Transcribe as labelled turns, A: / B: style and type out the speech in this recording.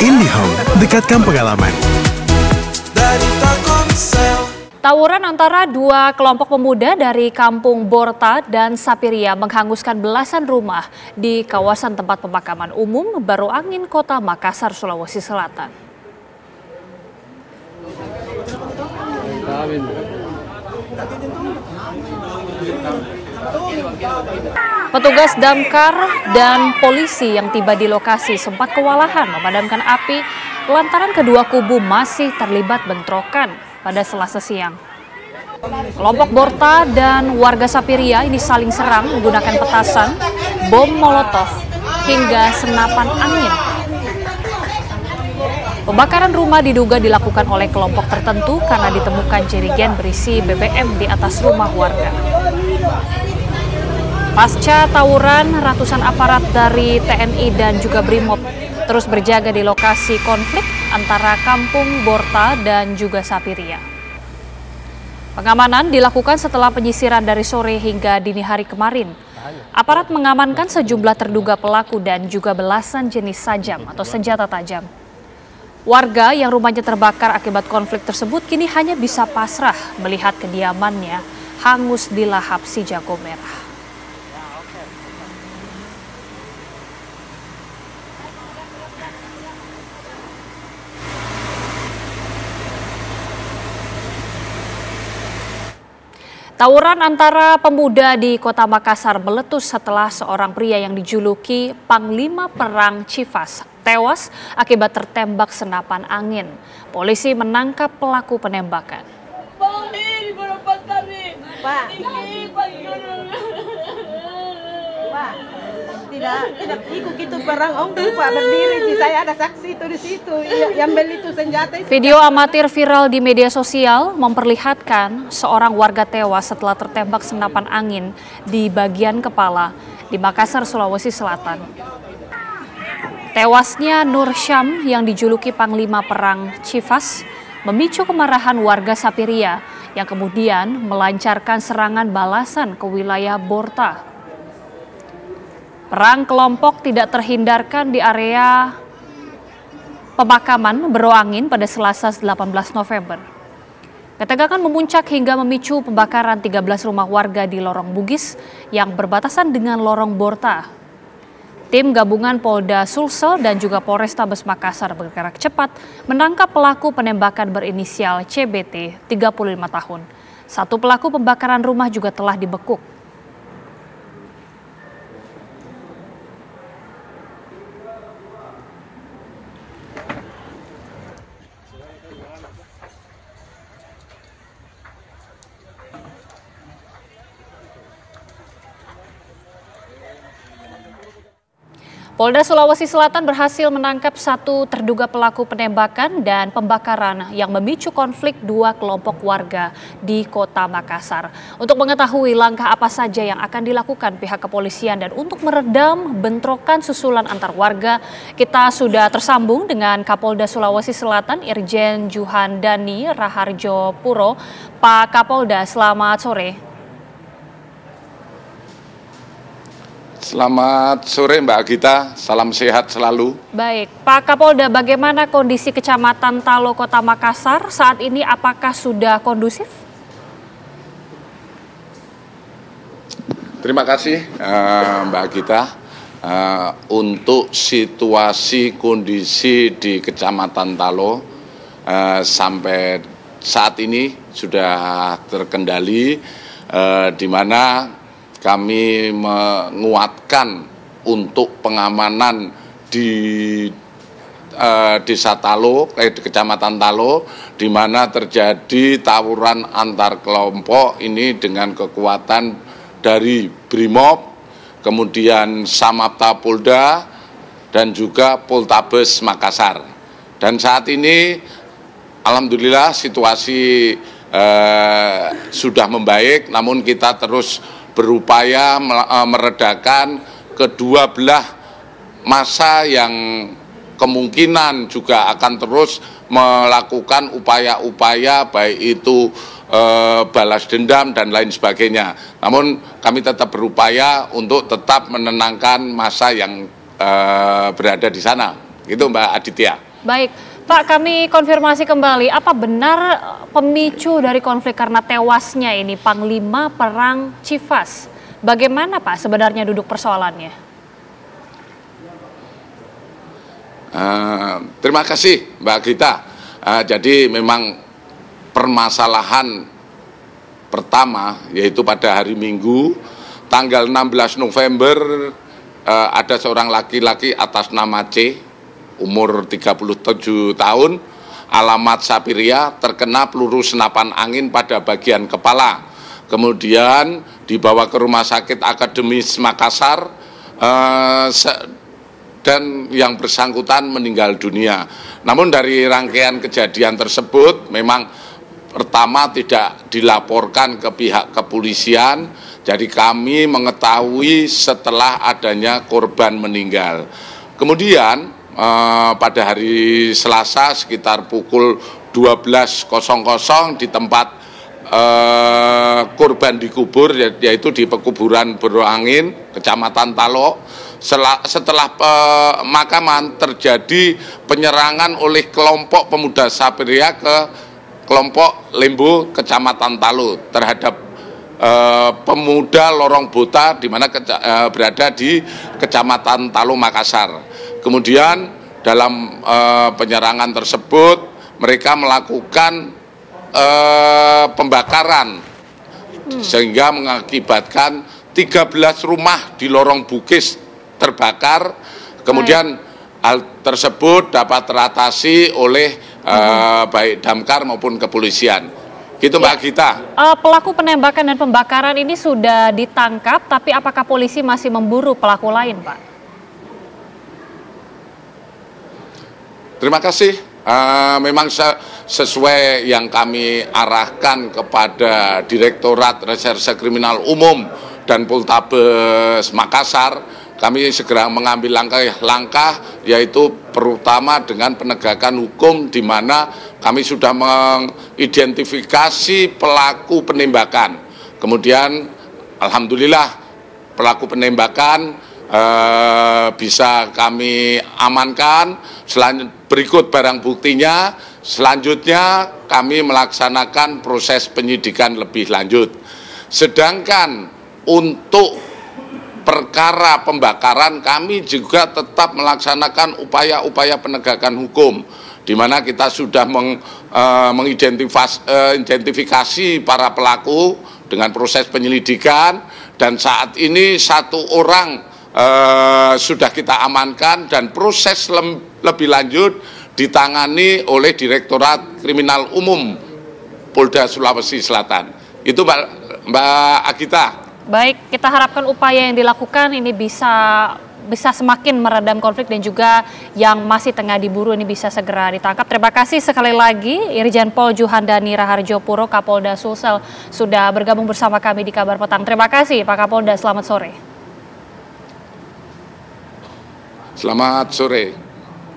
A: IndiHome, dekatkan pengalaman.
B: Tawuran antara dua kelompok pemuda dari Kampung Borta dan Sapiria menghanguskan belasan rumah di kawasan tempat pemakaman umum Baru Angin, Kota Makassar, Sulawesi Selatan. Petugas damkar dan polisi yang tiba di lokasi sempat kewalahan memadamkan api lantaran kedua kubu masih terlibat bentrokan pada Selasa siang. Kelompok Borta dan warga Sapiria ini saling serang menggunakan petasan, bom molotov, hingga senapan angin. Pembakaran rumah diduga dilakukan oleh kelompok tertentu karena ditemukan jerigen berisi BBM di atas rumah warga. Pasca tawuran, ratusan aparat dari TNI dan juga BRIMOB terus berjaga di lokasi konflik antara Kampung Borta dan juga Sapiria. Pengamanan dilakukan setelah penyisiran dari sore hingga dini hari kemarin. Aparat mengamankan sejumlah terduga pelaku dan juga belasan jenis sajam atau senjata tajam. Warga yang rumahnya terbakar akibat konflik tersebut kini hanya bisa pasrah melihat kediamannya hangus dilahap si jago merah. Tawuran antara pemuda di Kota Makassar meletus setelah seorang pria yang dijuluki Panglima Perang Cifas tewas akibat tertembak senapan angin. Polisi menangkap pelaku penembakan.
C: Tidak ikut gitu perang om tuh Pak, berdiri sih, saya ada saksi itu di situ yang beli itu senjata itu.
B: Video amatir viral di media sosial memperlihatkan seorang warga tewas setelah tertembak senapan angin di bagian kepala di Makassar, Sulawesi Selatan. Tewasnya Nur Syam yang dijuluki Panglima Perang Cifas memicu kemarahan warga Sapiria yang kemudian melancarkan serangan balasan ke wilayah Borta. Perang kelompok tidak terhindarkan di area pemakaman Baru Angin pada Selasa 18 November. Ketegangan memuncak hingga memicu pembakaran 13 rumah warga di Lorong Bugis yang berbatasan dengan Lorong Borta. Tim gabungan Polda Sulsel dan juga Polrestabes Makassar bergerak cepat menangkap pelaku penembakan berinisial CBT 35 tahun. Satu pelaku pembakaran rumah juga telah dibekuk. Polda Sulawesi Selatan berhasil menangkap satu terduga pelaku penembakan dan pembakaran yang memicu konflik dua kelompok warga di Kota Makassar. Untuk mengetahui langkah apa saja yang akan dilakukan pihak kepolisian dan untuk meredam bentrokan susulan antar warga, kita sudah tersambung dengan Kapolda Sulawesi Selatan Irjen Juhandani Raharjo Puro. Pak Kapolda, selamat sore.
D: Selamat sore Mbak Gita, salam sehat selalu.
B: Baik, Pak Kapolda, bagaimana kondisi Kecamatan Talo Kota Makassar saat ini, apakah sudah kondusif?
D: Terima kasih Mbak Gita. Untuk situasi kondisi di Kecamatan Talo sampai saat ini sudah terkendali, di mana kami menguatkan untuk pengamanan di Desa Talo, di Kecamatan Talo, di mana terjadi tawuran antar kelompok ini dengan kekuatan dari BRIMOB, kemudian Samapta Polda, dan juga Poltabes Makassar. Dan saat ini, alhamdulillah situasi sudah membaik, namun kita terus berupaya meredakan kedua belah massa yang kemungkinan juga akan terus melakukan upaya-upaya baik itu balas dendam dan lain sebagainya. Namun kami tetap berupaya untuk tetap menenangkan massa yang berada di sana. Gitu Mbak Aditya.
B: Baik, Pak, kami konfirmasi kembali, apa benar pemicu dari konflik karena tewasnya ini Panglima Perang Chivas? Bagaimana Pak sebenarnya duduk persoalannya?
D: Terima kasih Mbak Gita. Jadi memang permasalahan pertama yaitu pada hari Minggu tanggal 16 November ada seorang laki-laki atas nama C, umur 37 tahun, alamat Sapiria, terkena peluru senapan angin pada bagian kepala. Kemudian dibawa ke Rumah Sakit Akademis Makassar dan yang bersangkutan meninggal dunia. Namun dari rangkaian kejadian tersebut memang pertama tidak dilaporkan ke pihak kepolisian, jadi kami mengetahui setelah adanya korban meninggal. Kemudian pada hari Selasa sekitar pukul 12.00 di tempat korban dikubur, yaitu di pekuburan Berangin, Kecamatan Talo. Setelah pemakaman terjadi penyerangan oleh kelompok pemuda Sapiria ke kelompok Lembo Kecamatan Talo terhadap pemuda Lorong Bota di mana berada di Kecamatan Talo Makassar. Kemudian dalam penyerangan tersebut mereka melakukan pembakaran sehingga mengakibatkan 13 rumah di Lorong Bukis terbakar. Kemudian hal tersebut dapat teratasi oleh baik damkar maupun kepolisian. Gitu Mbak Gita.
B: Pelaku penembakan dan pembakaran ini sudah ditangkap, tapi apakah polisi masih memburu pelaku lain, Pak?
D: Terima kasih. Memang sesuai yang kami arahkan kepada Direktorat Reserse Kriminal Umum dan Poltabes Makassar, kami segera mengambil langkah yaitu pertama dengan penegakan hukum, di mana kami sudah mengidentifikasi pelaku penembakan. Kemudian alhamdulillah pelaku penembakan bisa kami amankan. Berikut barang buktinya. Selanjutnya kami melaksanakan proses penyidikan lebih lanjut. Sedangkan untuk perkara pembakaran kami juga tetap melaksanakan upaya-upaya penegakan hukum, di mana kita sudah mengidentifikasi para pelaku dengan proses penyelidikan, dan saat ini 1 orang sudah kita amankan dan proses lebih lanjut ditangani oleh Direktorat Kriminal Umum Polda Sulawesi Selatan. Itu Mbak Agita.
B: Baik, kita harapkan upaya yang dilakukan ini bisa semakin meredam konflik, dan juga yang masih tengah diburu ini bisa segera ditangkap. Terima kasih sekali lagi Irjen Pol Juhandani Raharjo Puro, Kapolda Sulsel, sudah bergabung bersama kami di Kabar Petang. Terima kasih Pak Kapolda, selamat sore.
D: Selamat sore.